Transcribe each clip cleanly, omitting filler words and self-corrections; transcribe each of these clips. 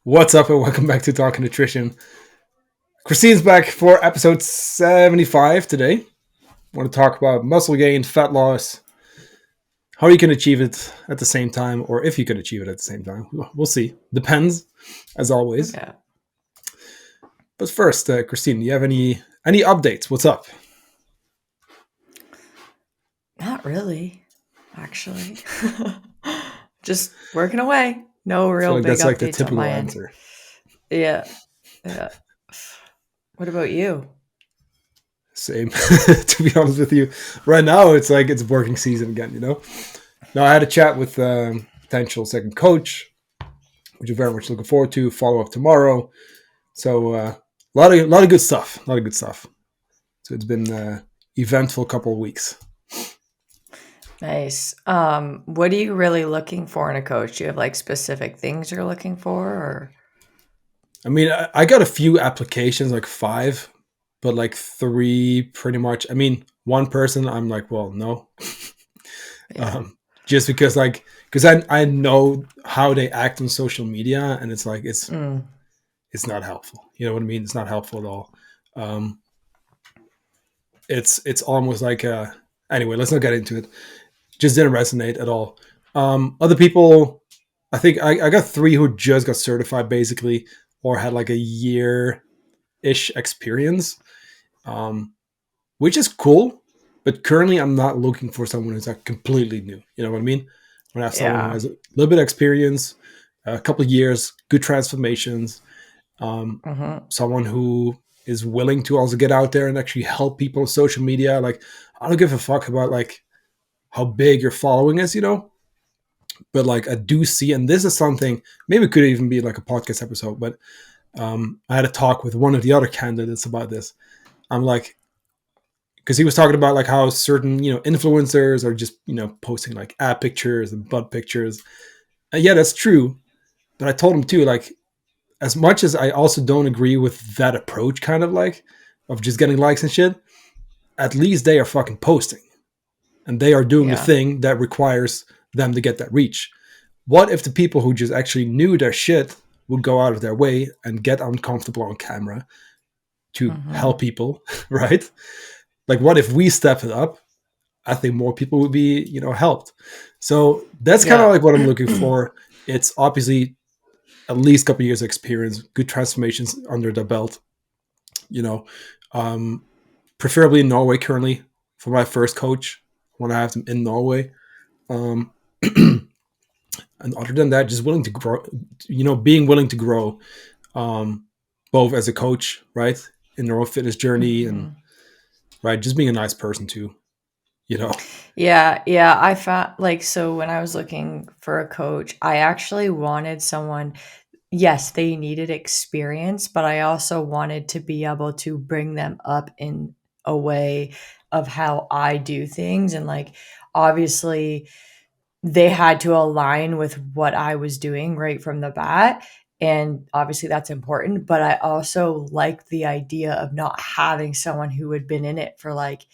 What's up, and welcome back to Talking Nutrition. Christine's back for episode 75 today. I want to talk about muscle gain, fat loss, how you can achieve it at the same time, or if you can achieve it at the same time. We'll see. Depends, as always. Yeah. But first, Christine, do you have any updates? What's up? Not really, actually. Just working away. No I feel real like big that's like the updates on typical my end. answer. Yeah. Yeah. What about you? Same, to be honest with you. Right now, it's like it's working season again, you know? Now, I had a chat with potential second coach, which I'm very much looking forward to. Follow up tomorrow. So a lot of good stuff. A lot of good stuff. So it's been eventful couple of weeks. Nice. What are you really looking for in a coach? Do you have like specific things you're looking for or I mean, I got a few applications, like 5, but like 3 pretty much. I mean, one person, I'm like, well, no. yeah. Just because I know how they act on social media, and it's like it's not helpful. You know what I mean? It's not helpful at all. It's almost like anyway, let's not get into it. Just didn't resonate at all. Other people, I think I got 3 who just got certified basically, or had like a year-ish experience, which is cool. But currently, I'm not looking for someone who's like completely new. You know what I mean? When I have someone who Yeah. has a little bit of experience, a couple of years, good transformations, someone who is willing to also get out there and actually help people on social media. Like, I don't give a fuck about like how big your following is, you know? But like I do see, and this is something, maybe it could even be like a podcast episode, but I had a talk with one of the other candidates about this. I'm like, because he was talking about like how certain, influencers are just, posting like ab pictures and butt pictures. And yeah, that's true. But I told him too, like, as much as I also don't agree with that approach, kind of like of just getting likes and shit, at least they are fucking posting and they are doing the Yeah. thing that requires them to get that reach. What if the people who just actually knew their shit would go out of their way and get uncomfortable on camera to help people, right? Like, what if we step it up? I think more people would be, helped. So that's kind of Yeah. like what I'm looking for. It's obviously at least a couple of years of experience, good transformations under the belt, you know, preferably in Norway currently for my first coach when I have them in Norway. And other than that, just willing to grow, being willing to grow, both as a coach, right, in their own fitness journey, and right, just being a nice person too, you know. Yeah, I found like so when I was looking for a coach, I actually wanted someone, yes, they needed experience, but I also wanted to be able to bring them up in a way of how I do things. And like, obviously, they had to align with what I was doing right from the bat. And obviously, that's important. But I also like the idea of not having someone who had been in it for like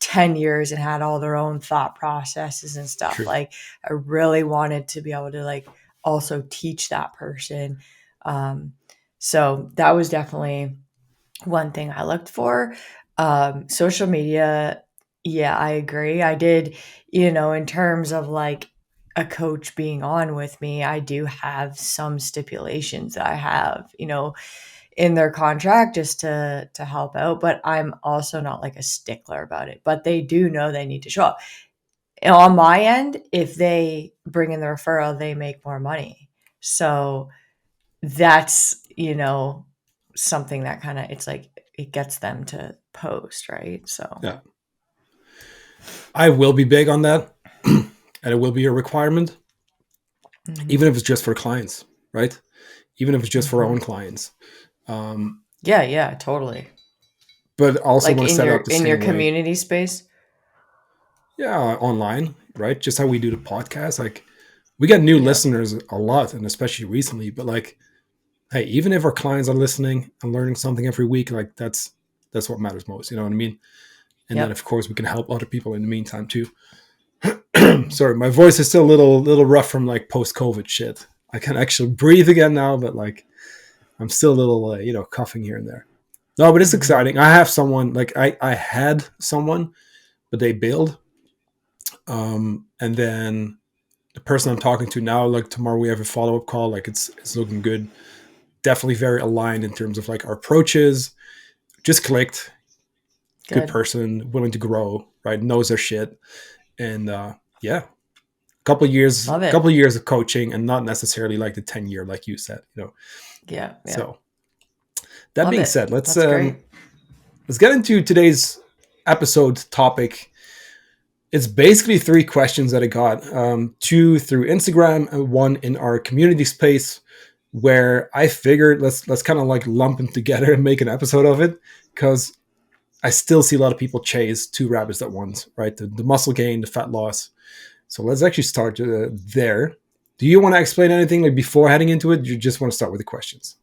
10 years and had all their own thought processes and stuff. True. Like, I really wanted to be able to like also teach that person. Um, so that was definitely one thing I looked for. Social media, yeah, I agree. I did, in terms of like a coach being on with me, I do have some stipulations that I have, in their contract just to help out, but I'm also not like a stickler about it. But they do know they need to show up. And on my end, if they bring in the referral, they make more money. So that's, something that kind of it's like it gets them to post, right? So Yeah, I will be big on that, and it will be a requirement, even if it's just for clients, right? Even if it's just for our own clients. yeah, totally. But also Like want to in set your up the in your same way. community space. Yeah, online, right? Just how we do the podcast. Like, we get new Yep. listeners a lot, and especially recently. But like, hey, even if our clients are listening and learning something every week, like that's what matters most. You know what I mean? And then Yep. of course we can help other people in the meantime too. Sorry, my voice is still a little rough from like post COVID shit. I can actually breathe again now, but like I'm still a little, coughing here and there. No, but it's Mhm. exciting. I have someone like I had someone, but they bailed. And then the person I'm talking to now, like tomorrow we have a follow up call. Like it's looking good. Definitely very aligned in terms of like our approaches. Just clicked. Good Good. person, willing to grow, right? Knows their shit, and yeah, a Love couple it. of years of coaching, and not necessarily like the 10 year, like you said, Yeah, yeah. So that Love being it. said, That's great. let's get into today's episode topic. It's basically three questions that I got, two through Instagram and one in our community space, where I figured let's kind of like lump them together and make an episode of it, because I still see a lot of people chase two rabbits at once, right? The muscle gain, the fat loss. So let's actually start there. Do you want to explain anything like before heading into it? You just want to start with the questions?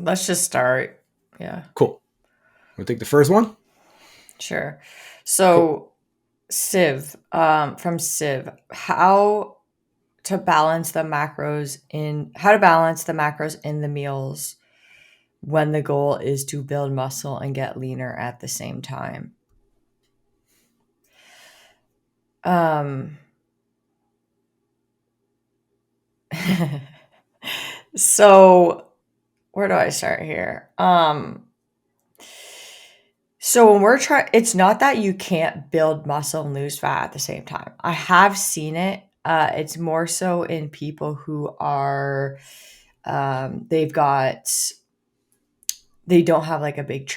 Let's just start. Yeah, Cool. We'll take the first one. sure. Cool. So, from Civ, how to balance the macros in the meals when the goal is to build muscle and get leaner at the same time. Um, so where do I start here? So when we're trying, it's not that you can't build muscle and lose fat at the same time. I have seen it. It's more so in people who are, they've got, they don't have like a big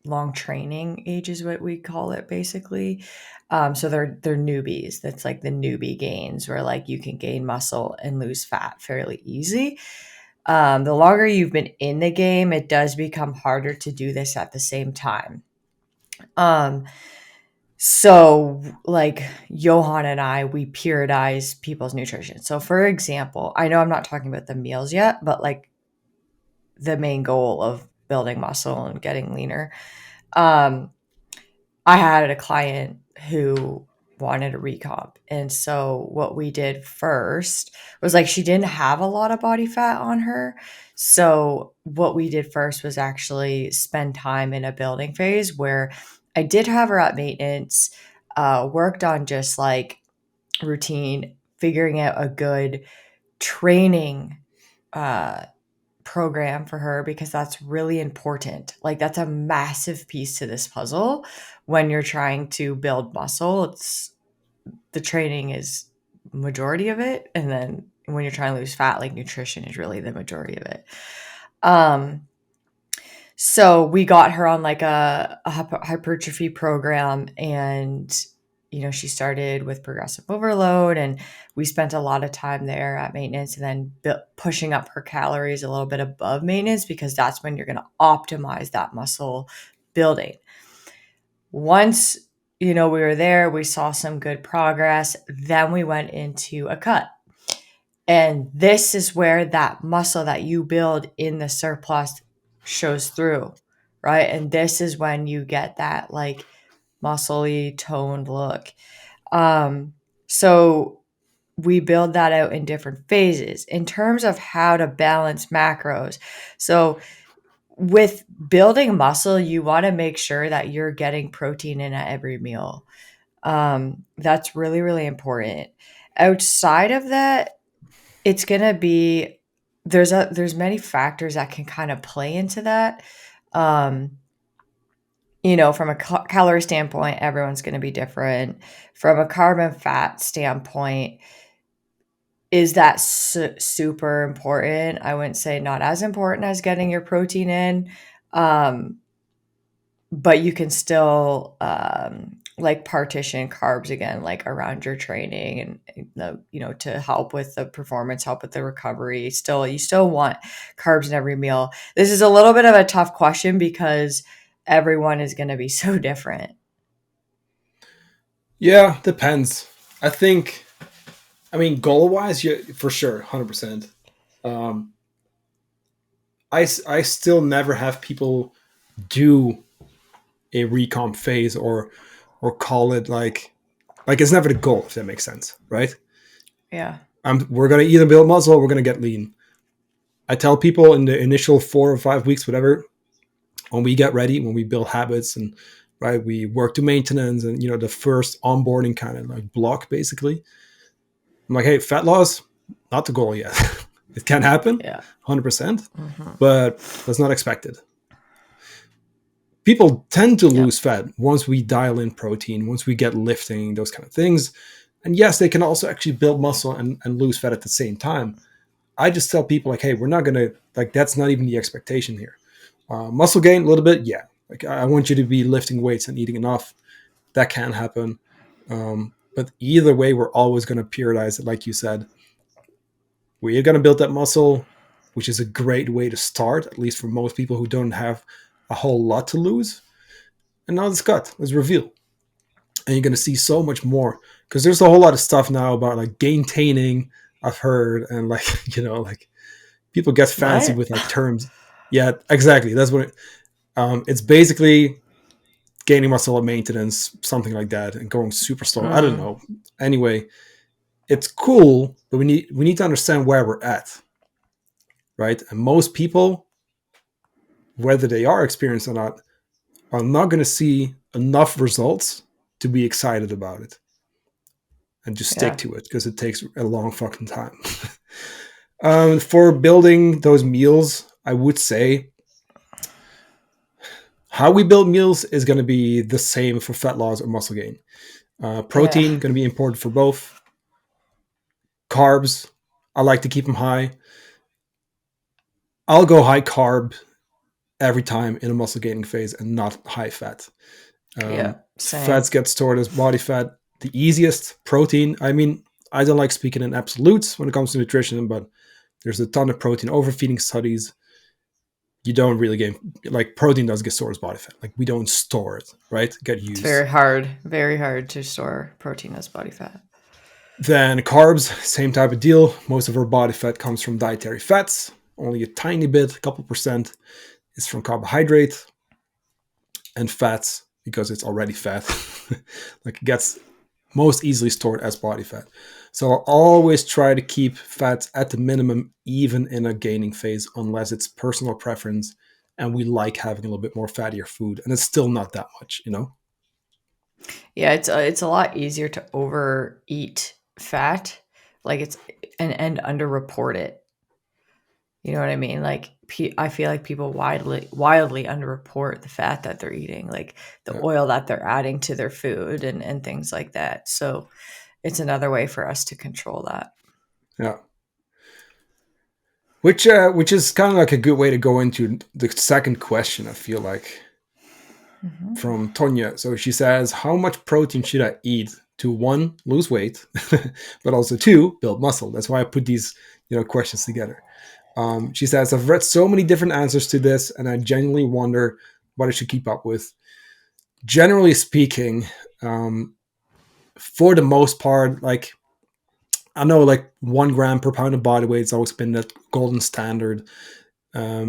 long training age is what we call it basically. So they're newbies. That's like the newbie gains where like you can gain muscle and lose fat fairly easy. The longer you've been in the game, it does become harder to do this at the same time. Um, so like Johan and I, we periodize people's nutrition. So for example, I know I'm not talking about the meals yet, but like the main goal of building muscle and getting leaner. Um, I had a client who wanted a recomp. And so what we did first was like she didn't have a lot of body fat on her. So what we did first was actually spend time in a building phase where I did have her at maintenance, worked on just like routine, figuring out a good training uh program for her because that's really important. Like that's a massive piece to this puzzle when you're trying to build muscle. It's the training is majority of it and then when you're trying to lose fat, like nutrition is really the majority of it. Um so we got her on like a hypertrophy program and she started with progressive overload and we spent a lot of time there at maintenance and then pushing up her calories a little bit above maintenance because that's when you're going to optimize that muscle building. Once, we were there, we saw some good progress, then we went into a cut. And this is where that muscle that you build in the surplus shows through, right? And this is when you get that like muscly toned look. So we build that out in different phases in terms of how to balance macros. So with building muscle, you want to make sure that you're getting protein in at every meal. That's really, really important. Outside of that, it's gonna be there's many factors that can kind of play into that. Um, from a calorie standpoint, everyone's gonna be different. From a carb and fat standpoint, is that super important? I wouldn't say not as important as getting your protein in. Um, but you can still like partition carbs again like around your training and to help with the performance, help with the recovery. Still, you still want carbs in every meal. This is a little bit of a tough question because everyone is going to be so different. Yeah, depends. I think. I mean, goal wise, yeah, for sure, 100%. Um, I still never have people do a recomp phase or call it like it's never the goal, if that makes sense, right? Yeah. we're going to either build muscle or we're going to get lean. I tell people in the initial 4 or 5 weeks, whatever, when we get ready, when we build habits and right, we work to maintenance and the first onboarding kind of like block basically. I'm like, hey, fat loss, not the goal yet. It can happen, Yeah. 100%, Mm-hmm. but that's not expected. People tend to Yep. lose fat once we dial in protein, once we get lifting, those kind of things. And yes, they can also actually build muscle and lose fat at the same time. I just tell people like, hey, we're not gonna like that's not even the expectation here. Muscle gain a little bit, yeah. Like I want you to be lifting weights and eating enough. That can happen, but either way, we're always going to periodize it, like you said. We're going to build that muscle, which is a great way to start, at least for most people who don't have a whole lot to lose. And now let's cut, let's reveal, and you're going to see so much more because there's a whole lot of stuff now about like gaintaining. I've heard, and like like people get fancy What? with like terms. Yeah, exactly. That's what it's basically gaining muscle at maintenance, something like that, and going super slow. I don't Mm. know. Anyway, it's cool, but we need to understand where we're at, right? And most people, whether they are experienced or not, are not going to see enough results to be excited about it and just stick Yeah. to it because it takes a long fucking time. For building those meals, I would say how we build meals is going to be the same for fat loss or muscle gain. Yeah. Protein going to be important for both. Carbs, I like to keep them high. I'll go high carb every time in a muscle gaining phase and not high fat. Yeah. Fats Same. get stored as body fat. The easiest protein. I mean, I don't like speaking in absolutes when it comes to nutrition, but there's a ton of protein overfeeding studies. You don't really get like protein does get stored as body fat. Like we don't store it, right? Get It's used. very hard to store protein as body fat. Then carbs, same type of deal. Most of our body fat comes from dietary fats. Only a tiny bit, a couple percent, is from carbohydrate. And fats, because it's already fat, like it gets most easily stored as body fat. So I'll always try to keep fats at the minimum, even in a gaining phase, unless it's personal preference and we like having a little bit more fattier food, and it's still not that much. Yeah, it's a lot easier to overeat fat, like it's and underreport it. You know what I mean? Like I feel like people wildly underreport the fat that they're eating, like the Yeah, oil that they're adding to their food and things like that. So it's another way for us to control that. yeah. Which is kind of like a good way to go into the second question. I feel like Hmm. from Tonje. So she says, how much protein should I eat to one, lose weight, but also two, build muscle? That's why I put these questions together. She says, I've read so many different answers to this, and I genuinely wonder what I should keep up with. Generally speaking, for the most part, like I know like 1 gram per pound of body weight has always been the golden standard. A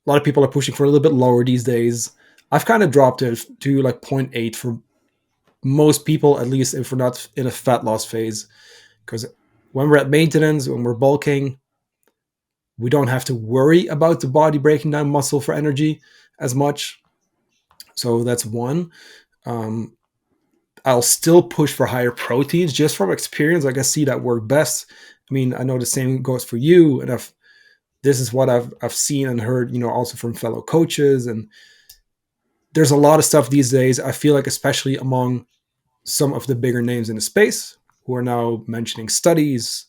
lot of people are pushing for a little bit lower these days. I've kind of dropped it to like zero point 0.8 for most people, at least if we're not in a fat loss phase. Because when we're at maintenance, when we're bulking, we don't have to worry about the body breaking down muscle for energy as much. So that's one. Um, I'll still push for higher proteins just from experience. Like I see that work best. I mean, I know the same goes for you, and this is what I've seen and heard, also from fellow coaches. And there's a lot of stuff these days. I feel like, especially among some of the bigger names in the space, who are now mentioning studies,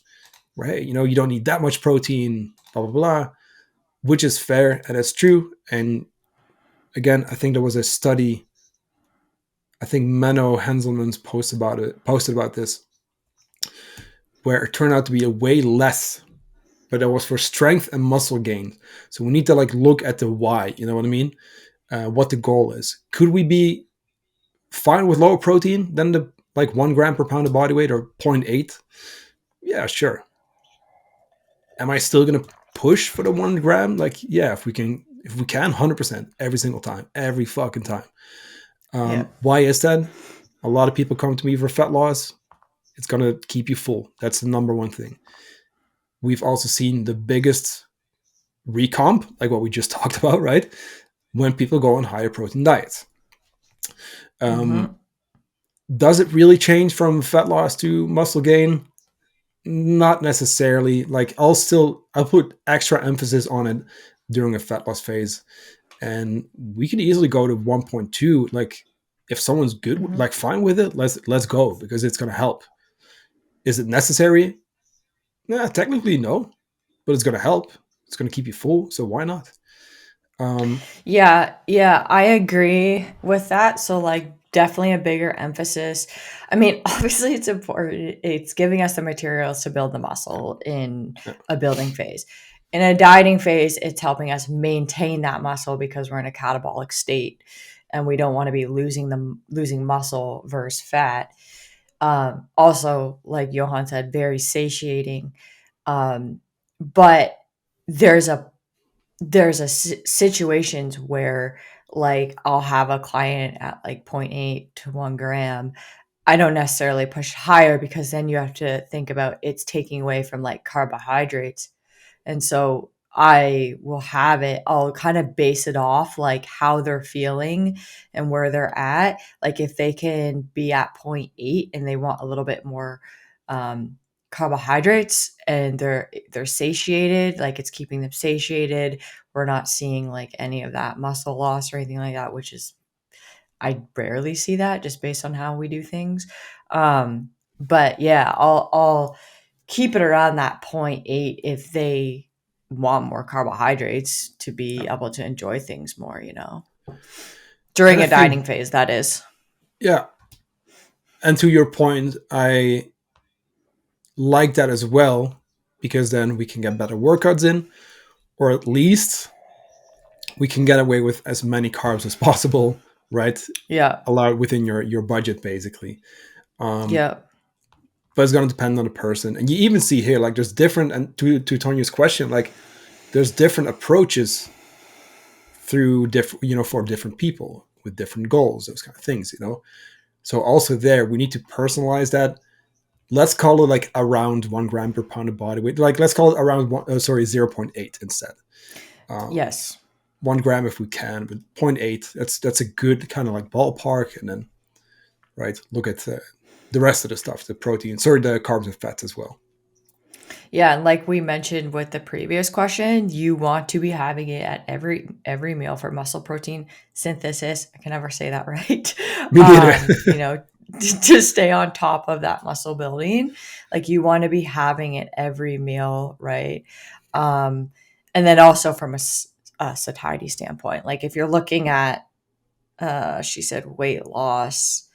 right? You don't need that much protein, blah blah blah, which is fair and it's true. And again, I think there was a study. I think Menno Henselman's posted about this, where it turned out to be a way less, but that was for strength and muscle gain. So we need to like look at the why. You know what I mean? What the goal is. Could we be fine with lower protein than the like 1 gram per pound of body weight or zero point 0.8? Yeah, sure. Am I still gonna push for the 1 gram? Like, yeah, if we can, 100% every single time, every fucking time. Yeah. Why is that? A lot of people come to me for fat loss. It's going to keep you full. That's the number one thing. We've also seen the biggest recomp, like what we just talked about, right? When people go on higher protein diets. Mm-hmm. Does it really change from fat loss to muscle gain? Not necessarily. Like I'll put extra emphasis on it during a fat loss phase, and we can easily go to 1.2. Like if someone's good, Mm-hmm. like fine with it, let's go, because it's going to help. Is it necessary? Nah, technically no, but it's going to help. It's going to keep you full, so why not? Um, Yeah, I agree with that. So like definitely a bigger emphasis. I mean, obviously it's important. It's giving us the materials to build the muscle in yeah, a building phase. In a dieting phase, it's helping us maintain that muscle because we're in a catabolic state and we don't want to be losing muscle versus fat. Also, like Johan said, very satiating. But there's situations where like I'll have a client at like zero point 0.8 to 1 gram. I don't necessarily push higher because then you have to think about it's taking away from like carbohydrates. And so I will have it, I'll kind of base it off like how they're feeling and where they're at. Like if they can be at zero point 0.8 and they want a little bit more um, carbohydrates and they're satiated, like it's keeping them satiated. We're not seeing like any of that muscle loss or anything like that, which is I rarely see that just based on how we do things. But yeah, I'll keep it around that zero point 0.8 if they want more carbohydrates to yeah. be able to enjoy things more, you know, And during I a dieting think, phase, that is. yeah. And to your point, I like that as well, because then we can get better workouts in, or at least we can get away with as many carbs as possible, right? Yeah. Allowed within your budget, basically. Um, Yeah. but it's going to depend on the person, and you even see here, like there's different. And to Tonya's question, like there's different approaches through different, for different people with different goals, those kind of things, So also there, we need to personalize that. Let's call it like around 1 gram per pound of body weight. Like let's call it around 0.8 instead. Um, Yes. 1 gram if we can, but zero point 0.8. That's a good kind of like ballpark, and then right look at the rest of the stuff, the protein, sorry, the carbs and fats as well. Yeah, and like we mentioned with the previous question, you want to be having it at every meal for muscle protein synthesis. I can never say that right. Me neither. You know, to stay on top of that muscle building, like you want to be having it every meal, right? Um, and then also from a satiety standpoint, like if you're looking at, she said weight loss,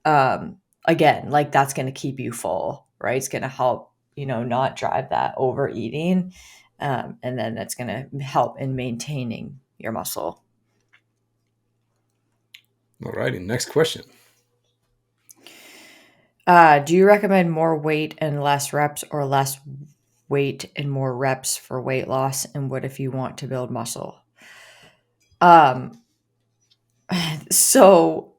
again, like that's going to keep you full, right? It's going to help, not drive that overeating. And then that's going to help in maintaining your muscle. Alrighty, next question. Do you recommend more weight and less reps or less weight and more reps for weight loss? And what if you want to build muscle? Um, so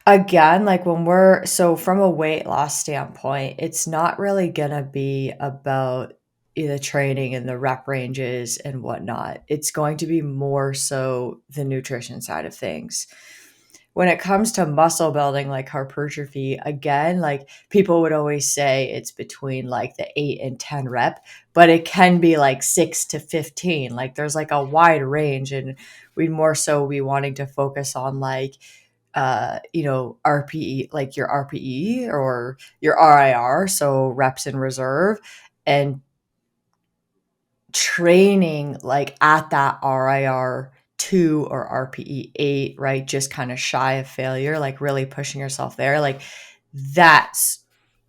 again, like from a weight loss standpoint, it's not really gonna be about the training and the rep ranges and whatnot. It's going to be more so the nutrition side of things. When it comes to muscle building, like hypertrophy, again, like people would always say it's between like the 8 and 10 rep, but it can be like 6 to 15. Like there's like a wide range, and we'd more so be wanting to focus on like RPE, like your RPE or your RIR, so reps in reserve, and training like at that RIR 2 or RPE 8, right? Just kind of shy of failure, like really pushing yourself there. Like that's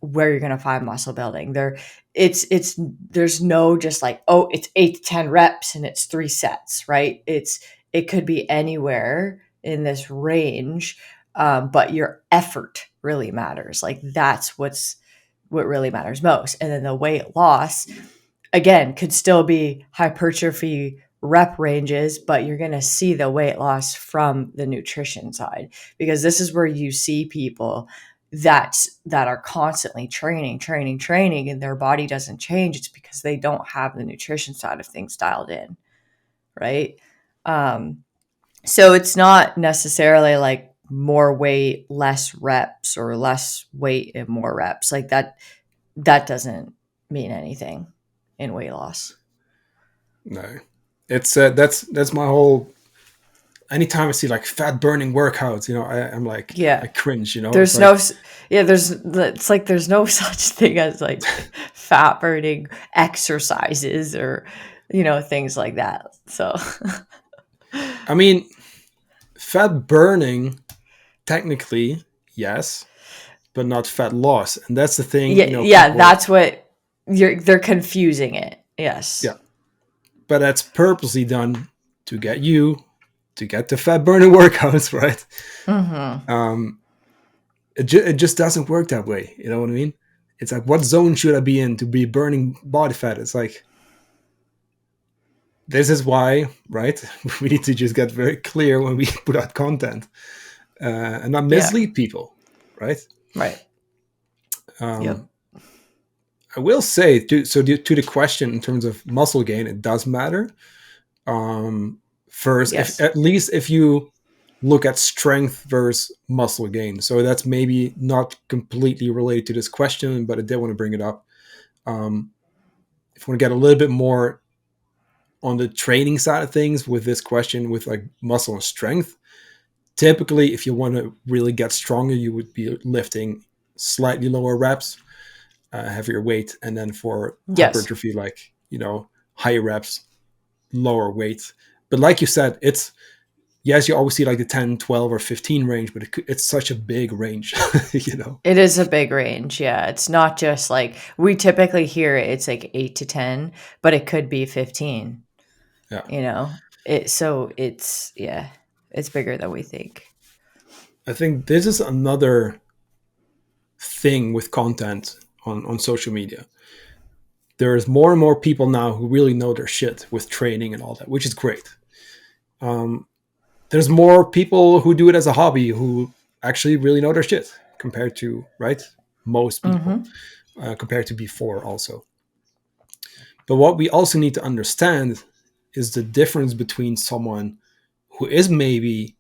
where you're gonna find muscle building. It's there's no just like, oh, it's 8 to 10 reps and it's 3 sets, right? It could be anywhere in this range, but your effort really matters. Like that's what really matters most. And then the weight loss, again, could still be hypertrophy rep ranges, but you're going to see the weight loss from the nutrition side, because this is where you see people that are constantly training, and their body doesn't change, it's because they don't have the nutrition side of things dialed in, right? Um, so it's not necessarily like more weight, less reps, or less weight and more reps. Like that doesn't mean anything in weight loss. No, it's that's my whole. Anytime I see like fat burning workouts, I'm like Yeah. I cringe. It's There's no, like, yeah, it's like there's no such thing as like fat burning exercises or, things like that. So, I mean, fat burning technically, yes, but not fat loss, and that's the thing. yeah, yeah, People, that's what they're confusing it. Yes. yeah, but that's purposely done to get you to get the fat burning workouts, right? Mm-hmm. Um, it just doesn't work that way. You know what I mean? It's like, what zone should I be in to be burning body fat? It's like, this is why, right? We need to just get very clear when we put out content, and not Yeah. mislead people, right? Right. Yep. Um, I will say, to the question in terms of muscle gain, it does matter. Um, First, if Yes. at least if you look at strength versus muscle gain, so that's maybe not completely related to this question, but I did want to bring it up. Um, if you want to get a little bit more on the training side of things with this question, with like muscle and strength, typically, if you want to really get stronger, you would be lifting slightly lower reps, heavier weight, and then for Yes. hypertrophy, like higher reps, lower weight. But like you said, it's, yes, you always see like the 10, 12, or 15 range, but it's such a big range. you know It is a big range. Yeah. It's not just like we typically hear it's like 8 to 10, but it could be 15, yeah, so it's, yeah, it's bigger than we think. I think this is another thing with content on social media. There's more and more people now who really know their shit with training and all that, which is great. um, there's more people who do it as a hobby who actually really know their shit compared to, right, most people, Mm-hmm. compared to before also. But what we also need to understand is the difference between someone who is maybe,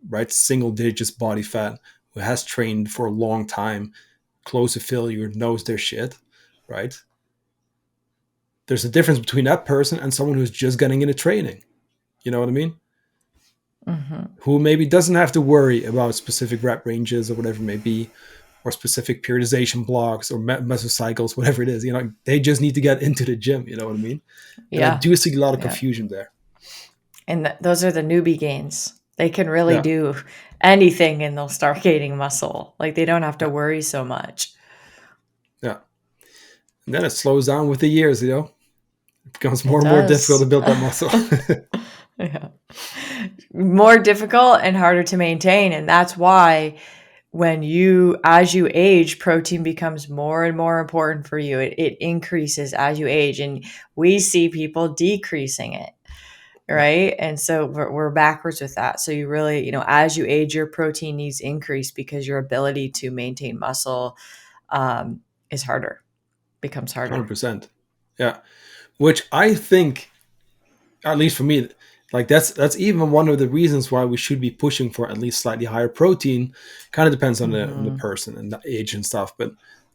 right, single digits body fat, who has trained for a long time, close to failure, knows their shit, right? There's a difference between that person and someone who's just getting into training. You know what I mean? Mm-hmm. Who maybe doesn't have to worry about specific rep ranges or whatever it may be, or specific periodization blocks or mesocycles, whatever it is. They just need to get into the gym. You know what I mean? And I Yeah. do see a lot of Yeah. confusion there. And those are the newbie gains. They can really Yeah, do anything and they'll start gaining muscle. Like they don't have to yeah, worry so much. yeah. And then it slows down with the years. It becomes more It and more difficult to does. build that muscle. Yeah. More difficult and harder to maintain. And that's why as you age, protein becomes more and more important for you. It increases as you age. And we see people decreasing it. Yeah, Right. And so we're backwards with that. So you really, as you age, your protein needs increase because your ability to maintain muscle um, is harder, becomes harder. 100%. Yeah, which I think, at least for me, like that's even one of the reasons why we should be pushing for at least slightly higher protein. Kind of depends on the Hmm. person and the age and stuff, but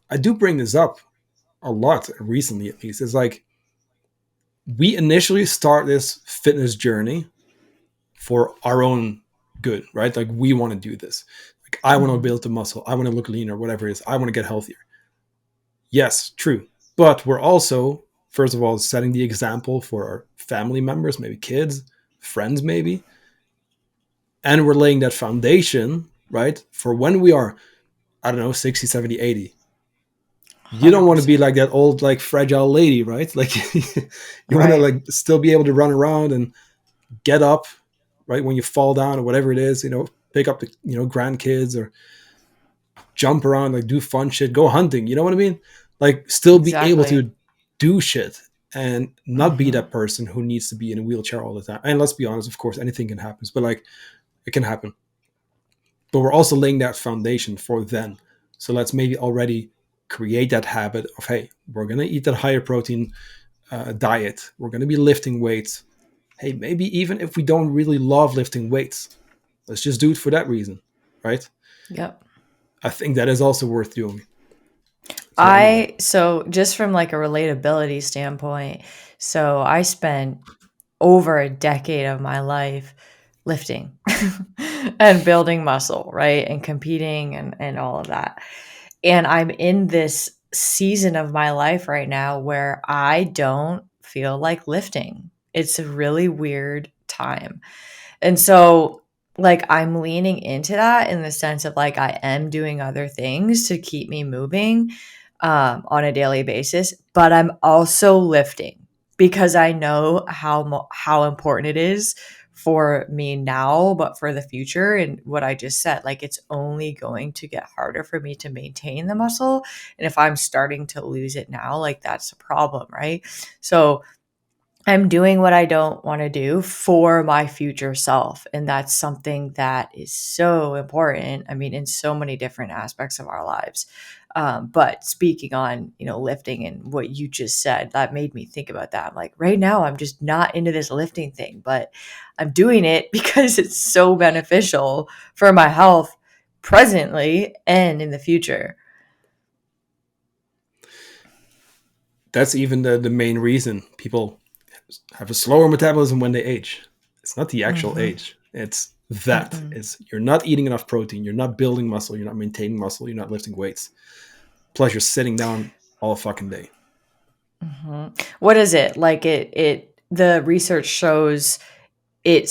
I do bring this up a lot recently. At least it's like, we initially start this fitness journey for our own good, right? Like, we want to do this. Like, I want to Hmm. build the muscle, I want to look leaner, whatever it is, I want to get healthier. Yes, true. But we're also, first of all, setting the example for our family members, maybe kids, friends, maybe. And we're laying that foundation, right, for when we are, I don't know, 60, 70, 80. You don't want to be 100%. like that old, like, fragile lady, right? Like, you want to, Right. like, still be able to run around and get up, right, when you fall down or whatever it is, pick up the, grandkids, or jump around, like, do fun shit, go hunting. You know what I mean? Like, still be able Exactly. to do shit and not be Hmm. that person who needs to be in a wheelchair all the time. And let's be honest, of course, anything can happen, but like, it can happen. but we're also laying that foundation for then. So let's maybe already create that habit of, hey, we're going to eat that higher protein diet. We're going to be lifting weights. Hey, maybe even if we don't really love lifting weights, let's just do it for that reason, right? Yep. I think that is also worth doing. So anyway, So just from like a relatability standpoint, so I spent over a decade of my life lifting and building muscle, right? And competing and all of that. And I'm in this season of my life right now where I don't feel like lifting. It's a really weird time. And so, like, I'm leaning into that in the sense of like, I am doing other things to keep me moving on a daily basis, but I'm also lifting because I know how important it is for me now, but for the future. And what I just said, like, it's only going to get harder for me to maintain the muscle. And if I'm starting to lose it now, like, that's a problem, right? So I'm doing what I don't want to do for my future self. And that's something that is so important. I mean, in so many different aspects of our lives. But speaking on, lifting and what you just said, that made me think about that. I'm like, right now, I'm just not into this lifting thing, but I'm doing it because it's so beneficial for my health presently and in the future. that's even the main reason people have a slower metabolism when they age. It's not the actual Mm-hmm. age. It's that. Mm-mm. It's you're not eating enough protein. You're not building muscle. You're not maintaining muscle. You're not lifting weights. Plus, you're sitting down all fucking day. Mhm. What is it? Like the research shows it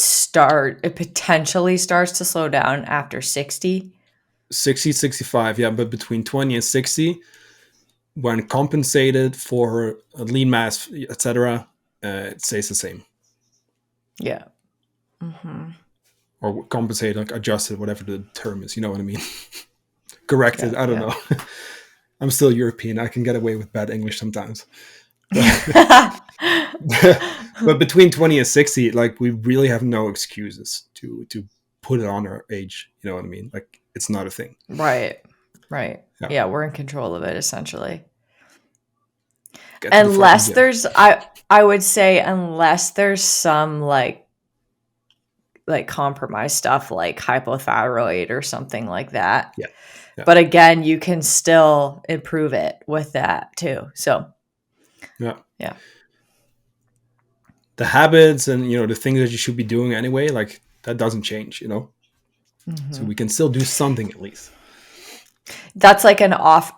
potentially starts to slow down after 60. 60, 65, yeah, but between 20 and 60, when compensated for lean mass, etc., it stays the same. Yeah. Hmm. Or compensated, like adjusted, whatever the term is. You know what I mean? Corrected. Yeah, I don't yeah. know. I'm still European. I can get away with bad English sometimes. But but between 20 and 60, like we really have no excuses to put it on our age. You know what I mean? Like it's not a thing. Right. Right. Yeah. Yeah, we're in control of it essentially. Get to the fucking Unless gym. there's I would say unless there's some like compromise stuff like hypothyroid or something like that. Yeah. Yeah. But again, you can still improve it with that too. So, Yeah. yeah. The habits and the things that you should be doing anyway, like that doesn't change, so Mhm. we can still do something at least. That's like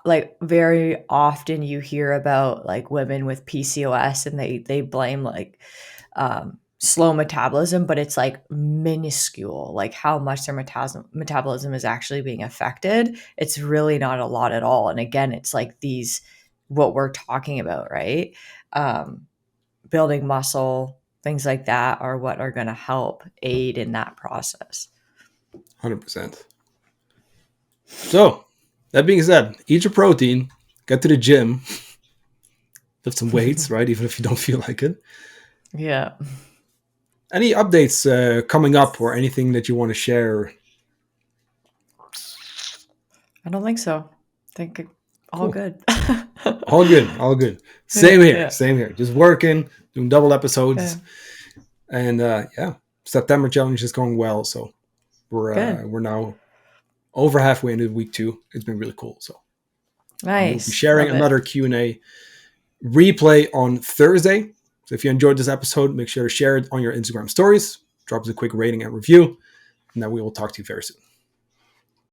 like very often you hear about like women with PCOS and they blame like slow metabolism, but it's like minuscule, like how much their metabolism is actually being affected. It's really not a lot at all. And again, it's like these what we're talking about, right? Um, Building muscle, things like that are what are going to help aid in that process. 100%. So that being said, eat your protein, get to the gym, lift some weights, right? Even if you don't feel like it. Yeah. Any updates coming up or anything that you want to share? I don't think so. I think all Cool. good. All good. All good. Same Yeah, here. yeah, Same here. Just working, doing double yeah. episodes, and yeah, September challenge is going well. So Good. we're now over halfway into week 2. It's been really cool. So and we'll be Nice. sharing Love it. another Q&A replay on Thursday. So if you enjoyed this episode, make sure to share it on your Instagram stories. Drop us a quick rating and review, and then we will talk to you very soon.